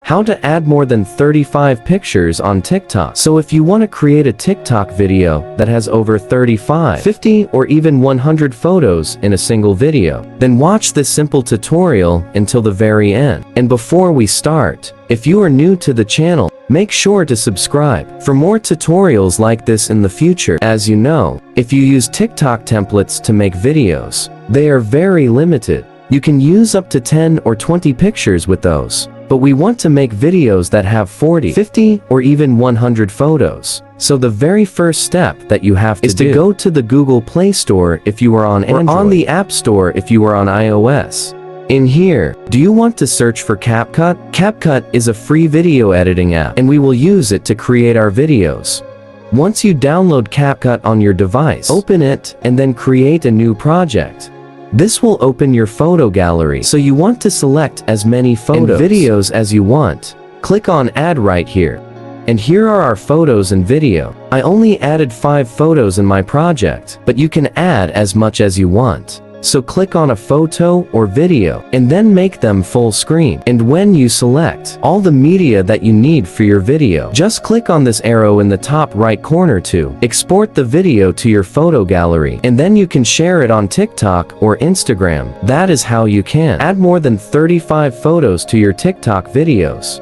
How to add more than 35 pictures on TikTok. So if you want to create a TikTok video that has over 35, 50, or even 100 photos in a single video, then watch this simple tutorial until the very end. And before we start, if you are new to the channel, make sure to subscribe for more tutorials like this in the future. As you know, if you use TikTok templates to make videos, they are very limited. You can use up to 10 or 20 pictures with those. But we want to make videos that have 40, 50, or even 100 photos. So the very first step that you have to do is to go to the Google Play Store if you are on Android, or on the App Store if you are on iOS. In here, do you want to search for CapCut? CapCut is a free video editing app, and we will use it to create our videos. Once you download CapCut on your device, open it, and then create a new project. This will open your photo gallery, so you want to select as many photos and videos as you want. Click on Add right here. And here are our photos and video. I only added 5 photos in my project, but you can add as much as you want. So click on a photo or video, and then make them full screen. And when you select all the media that you need for your video, just click on this arrow in the top right corner to export the video to your photo gallery, and then you can share it on TikTok or Instagram. That is how you can add more than 35 photos to your TikTok videos.